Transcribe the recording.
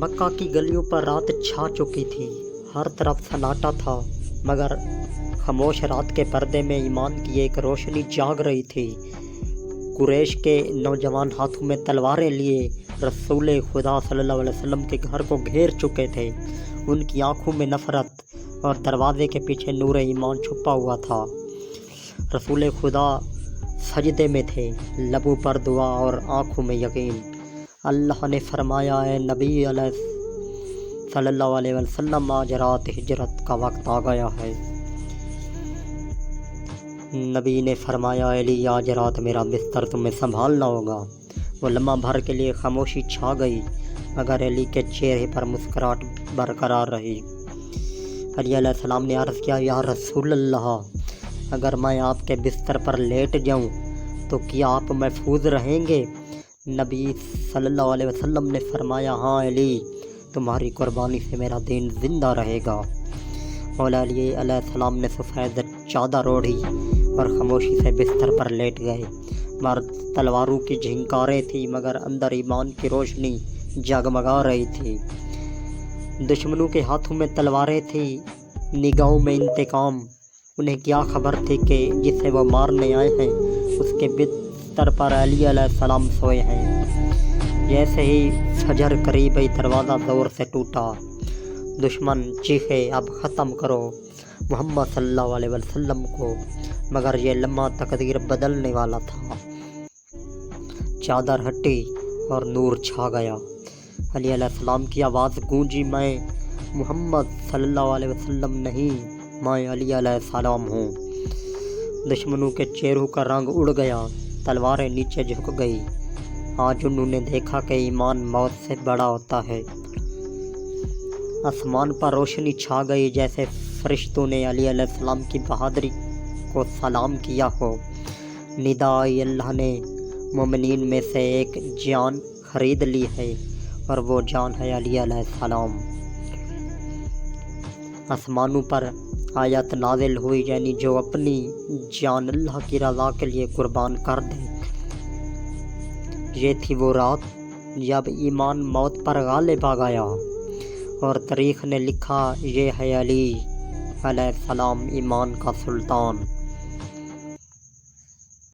مکہ کی گلیوں پر رات چھا چکی تھی، ہر طرف سناٹا تھا، مگر خاموش رات کے پردے میں ایمان کی ایک روشنی جاگ رہی تھی۔ قریش کے نوجوان ہاتھوں میں تلواریں لیے رسول خدا صلی اللہ علیہ وسلم کے گھر کو گھیر چکے تھے۔ ان کی آنکھوں میں نفرت اور دروازے کے پیچھے نور ایمان چھپا ہوا تھا۔ رسول خدا سجدے میں تھے، لبوں پر دعا اور آنکھوں میں یقین۔ اللہ نے فرمایا، اے نبی صلی اللہ علیہ وسلم، آج رات ہجرت کا وقت آ گیا ہے۔ نبی نے فرمایا، علی آج رات میرا بستر تمہیں سنبھالنا ہوگا۔ وہ لمحہ بھر کے لیے خاموشی چھا گئی، مگر علی کے چہرے پر مسکراہٹ برقرار رہی۔ علی علیہ السلام نے عرض کیا، یا رسول اللہ، اگر میں آپ کے بستر پر لیٹ جاؤں تو کیا آپ محفوظ رہیں گے؟ نبی صلی اللہ علیہ وسلم نے فرمایا، ہاں علی، تمہاری قربانی سے میرا دین زندہ رہے گا۔ مولا علی علیہ السلام نے سفید چادر اوڑھی اور خاموشی سے بستر پر لیٹ گئے۔ مرد تلواروں کی جھنکاریں تھیں، مگر اندر ایمان کی روشنی جگمگا رہی تھی۔ دشمنوں کے ہاتھوں میں تلواریں تھیں، نگاہوں میں انتقام۔ انہیں کیا خبر تھی کہ جسے وہ مارنے آئے ہیں اس کے بستر پر علی علیہ السلام سوئے ہیں۔ جیسے ہی فجر قریب آئی، دروازہ زور سے ٹوٹا۔ دشمن چیخے، اب ختم کرو محمد صلی اللہ علیہ وسلم کو، مگر یہ لمحہ تقدیر بدلنے والا تھا۔ چادر ہٹی اور نور چھا گیا۔ علی علیہ السلام کی آواز گونجی، میں محمد صلی اللہ علیہ وسلم نہیں، میں علی علیہ السلام ہوں۔ دشمنوں کے چہروں کا رنگ اڑ گیا، تلواریں نیچے جھک گئی۔ آج انہوں نے دیکھا کہ ایمان موت سے بڑا ہوتا ہے۔ آسمان پر روشنی چھا گئی، جیسے فرشتوں نے علی علیہ السلام کی بہادری کو سلام کیا ہو۔ ندا آئی، اللہ نے مومنین میں سے ایک جان خرید لی ہے، اور وہ جان ہے علی علیہ السلام۔ آسمانوں پر آیت نازل ہوئی، یعنی جو اپنی جان اللہ کی رضا کے لیے قربان کر دے۔ یہ تھی وہ رات جب ایمان موت پر غالب آ گیا، اور تاریخ نے لکھا، یہ ہے علی علیہ السلام، ایمان کا سلطان۔